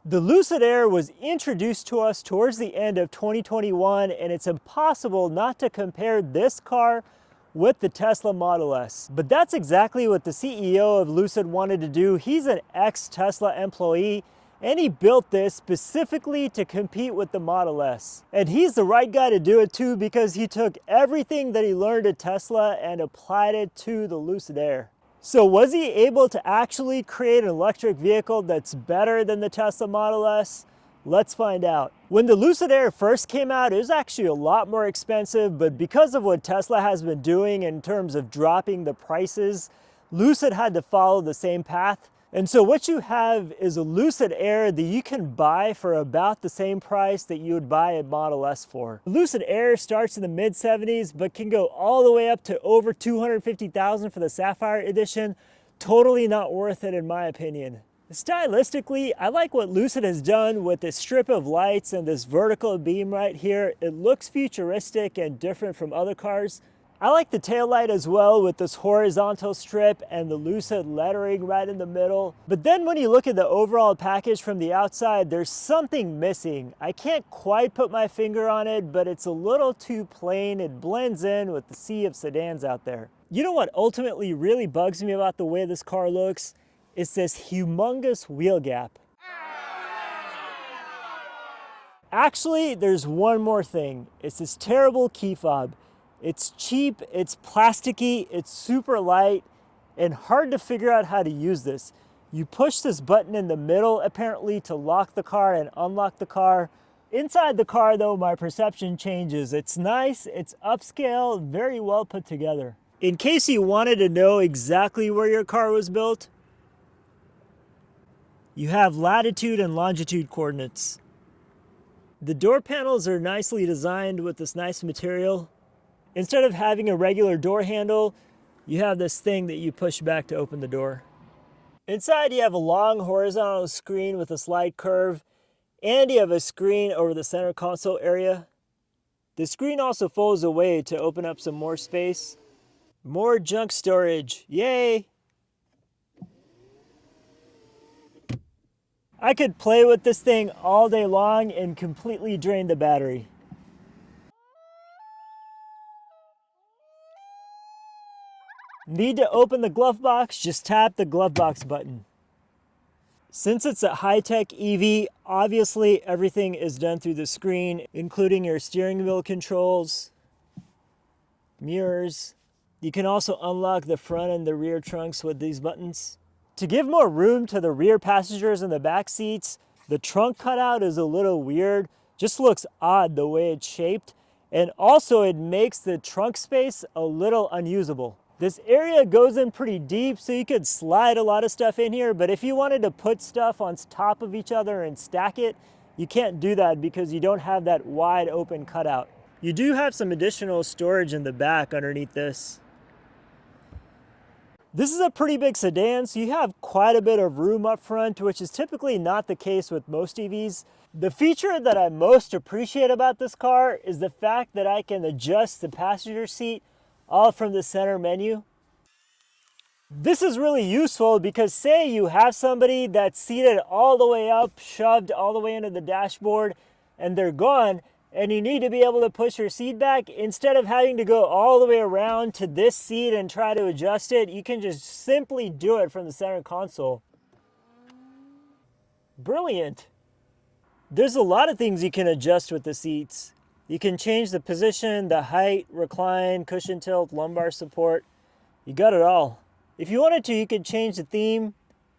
The Lucid Air was introduced to us towards the end of 2021, and it's impossible not to compare this car with the Tesla Model S. But that's exactly what the CEO of Lucid wanted to do. He's an ex-Tesla employee, and he built this specifically to compete with the Model S. And he's the right guy to do it too, because he took everything that he learned at Tesla and applied it to the Lucid Air. So was he able to actually create an electric vehicle that's better than the Tesla Model S? Let's find out. When the Lucid Air first came out, it was actually a lot more expensive, but because of what Tesla has been doing in terms of dropping the prices, Lucid had to follow the same path. And so what you have is a Lucid Air that you can buy for about the same price that you would buy a Model S for. Lucid Air starts in the mid-70s, but can go all the way up to over $250,000 for the Sapphire Edition. Totally not worth it in my opinion. Stylistically, I like what Lucid has done with this strip of lights and this vertical beam right here. It looks futuristic and different from other cars. I like the taillight as well with this horizontal strip and the Lucid lettering right in the middle. But then when you look at the overall package from the outside, there's something missing. I can't quite put my finger on it, but it's a little too plain. It blends in with the sea of sedans out there. You know what ultimately really bugs me about the way this car looks? It's this humongous wheel gap. Actually, there's one more thing. It's this terrible key fob. It's cheap, it's plasticky, it's super light, and hard to figure out how to use this. You push this button in the middle, apparently, to lock the car and unlock the car. Inside the car, though, my perception changes. It's nice, it's upscale, very well put together. In case you wanted to know exactly where your car was built, you have latitude and longitude coordinates. The door panels are nicely designed with this nice material. Instead of having a regular door handle, you have this thing that you push back to open the door. Inside, you have a long horizontal screen with a slight curve, and you have a screen over the center console area. The screen also folds away to open up some more space. More junk storage, yay! I could play with this thing all day long and completely drain the battery. Need to open the glove box? Just tap the glove box button. Since it's a high-tech EV, obviously everything is done through the screen, including your steering wheel controls, mirrors. You can also unlock the front and the rear trunks with these buttons. To give more room to the rear passengers in the back seats, the trunk cutout is a little weird. Just looks odd the way it's shaped. And also it makes the trunk space a little unusable. This area goes in pretty deep, so you could slide a lot of stuff in here, but if you wanted to put stuff on top of each other and stack it, you can't do that because you don't have that wide open cutout. You do have some additional storage in the back underneath this. This is a pretty big sedan, so you have quite a bit of room up front, which is typically not the case with most EVs. The feature that I most appreciate about this car is the fact that I can adjust the passenger seat all from the center menu. This is really useful because say you have somebody that's seated all the way up, shoved all the way into the dashboard, and they're gone, and you need to be able to push your seat back. Instead of having to go all the way around to this seat and try to adjust it, you can just simply do it from the center console. Brilliant. There's a lot of things you can adjust with the seats. You can change the position, the height, recline, cushion tilt, lumbar support. You got it all. If you wanted to, you could change the theme.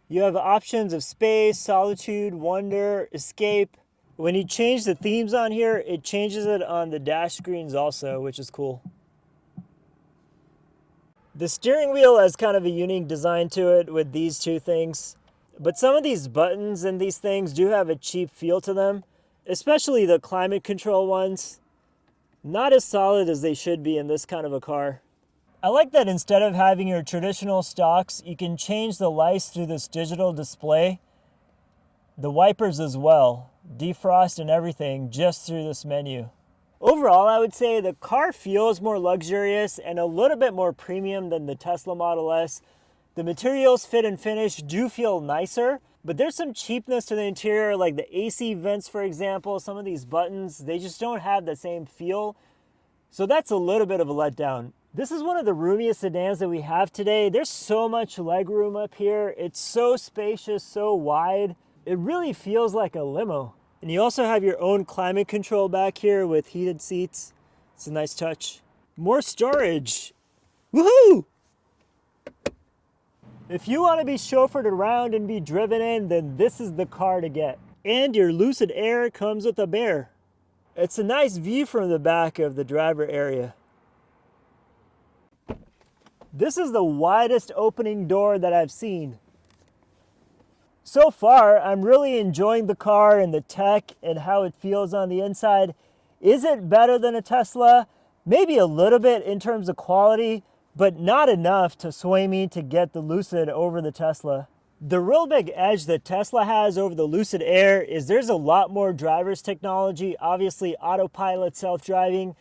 You have options of space, solitude, wonder, escape. When you change the themes on here, it changes it on the dash screens also, which is cool. The steering wheel has kind of a unique design to it with these two things. But some of these buttons and these things do have a cheap feel to them. Especially the climate control ones, not as solid as they should be in this kind of a car. I like that instead of having your traditional stocks, you can change the lights through this digital display. The wipers as well, defrost and everything just through this menu. Overall, I would say the car feels more luxurious and a little bit more premium than the Tesla Model S. The materials, fit and finish do feel nicer. But there's some cheapness to the interior, like the AC vents, for example. Some of these buttons, they just don't have the same feel. So that's a little bit of a letdown. This is one of the roomiest sedans that we have today. There's so much legroom up here. It's so spacious, so wide. It really feels like a limo. And you also have your own climate control back here with heated seats. It's a nice touch. More storage. Woohoo! If you want to be chauffeured around and be driven in, then this is the car to get. And your Lucid Air comes with a bear. It's a nice view from the back of the driver area. This is the widest opening door that I've seen. So far, I'm really enjoying the car and the tech and how it feels on the inside. Is it better than a Tesla? Maybe a little bit in terms of quality, but not enough to sway me to get the Lucid over the Tesla. The real big edge that Tesla has over the Lucid Air is there's a lot more driver's technology, obviously autopilot, self-driving.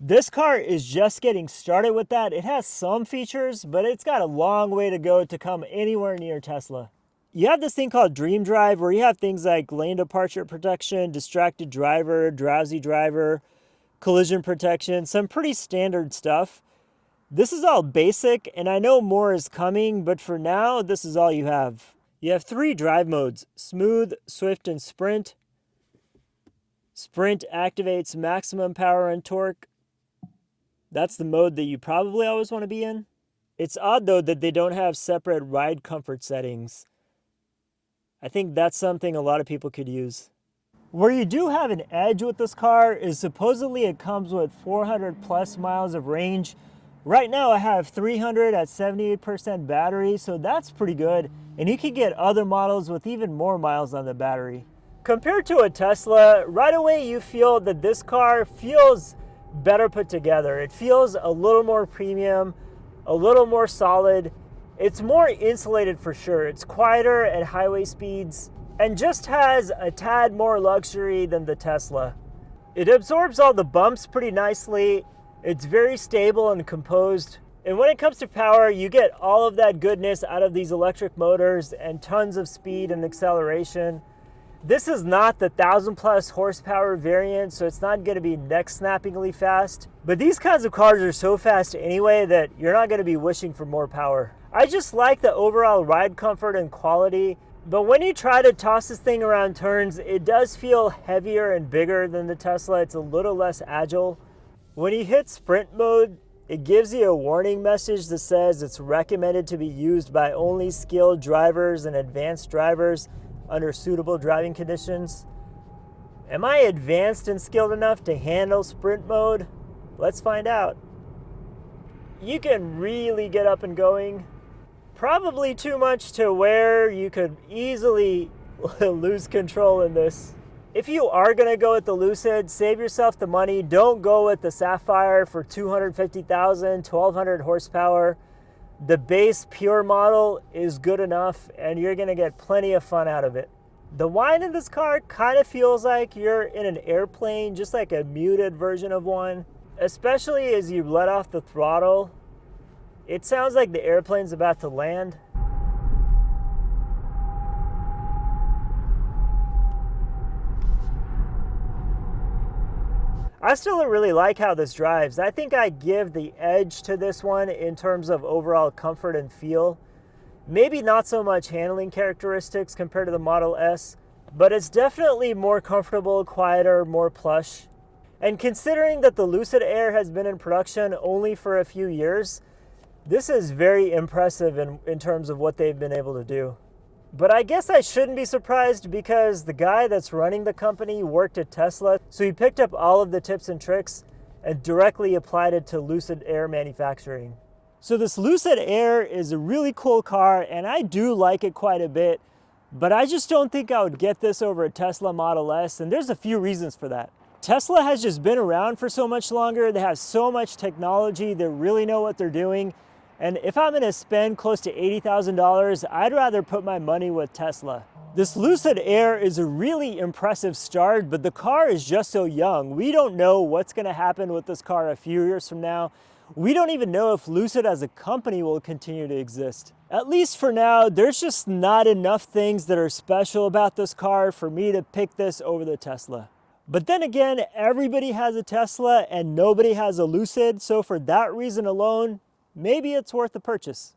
This car is just getting started with that. It has some features, but it's got a long way to go to come anywhere near Tesla. You have this thing called Dream Drive where you have things like lane departure protection, distracted driver, drowsy driver, collision protection, some pretty standard stuff. This is all basic, and I know more is coming, but for now, this is all you have. You have 3 drive modes: Smooth, Swift, and Sprint. Sprint activates maximum power and torque. That's the mode that you probably always want to be in. It's odd, though, that they don't have separate ride comfort settings. I think that's something a lot of people could use. Where you do have an edge with this car is supposedly it comes with 400 plus miles of range. Right now I have 300 at 78% battery, so that's pretty good. And you can get other models with even more miles on the battery. Compared to a Tesla, right away you feel that this car feels better put together. It feels a little more premium, a little more solid. It's more insulated for sure. It's quieter at highway speeds and just has a tad more luxury than the Tesla. It absorbs all the bumps pretty nicely. It's very stable and composed. And when it comes to power, you get all of that goodness out of these electric motors and tons of speed and acceleration. This is not the 1,000+ horsepower variant, so it's not going to be neck-snappingly fast. But these kinds of cars are so fast anyway that you're not going to be wishing for more power. I just like the overall ride comfort and quality. But when you try to toss this thing around turns, it does feel heavier and bigger than the Tesla. It's a little less agile. When you hit sprint mode, it gives you a warning message that says it's recommended to be used by only skilled drivers and advanced drivers under suitable driving conditions. Am I advanced and skilled enough to handle sprint mode? Let's find out. You can really get up and going. Probably too much to where you could easily lose control in this. If you are going to go with the Lucid, save yourself the money. Don't go with the Sapphire for $250,000, 1,200 horsepower. The base pure model is good enough and you're going to get plenty of fun out of it. The whine in this car kind of feels like you're in an airplane, just like a muted version of one. Especially as you let off the throttle. It sounds like the airplane's about to land. I still really like how this drives. I think I give the edge to this one in terms of overall comfort and feel. Maybe not so much handling characteristics compared to the Model S, but it's definitely more comfortable, quieter, more plush. And considering that the Lucid Air has been in production only for a few years, this is very impressive in terms of what they've been able to do. But I guess I shouldn't be surprised because the guy that's running the company worked at Tesla, so he picked up all of the tips and tricks and directly applied it to Lucid Air manufacturing. So this Lucid Air is a really cool car and I do like it quite a bit, but I just don't think I would get this over a Tesla Model S, and there's a few reasons for that. Tesla has just been around for so much longer. They have so much technology. They really know what they're doing. And if I'm gonna spend close to $80,000, I'd rather put my money with Tesla. This Lucid Air is a really impressive start, but the car is just so young. We don't know what's gonna happen with this car a few years from now. We don't even know if Lucid as a company will continue to exist. At least for now, there's just not enough things that are special about this car for me to pick this over the Tesla. But then again, everybody has a Tesla and nobody has a Lucid, so for that reason alone, maybe it's worth the purchase.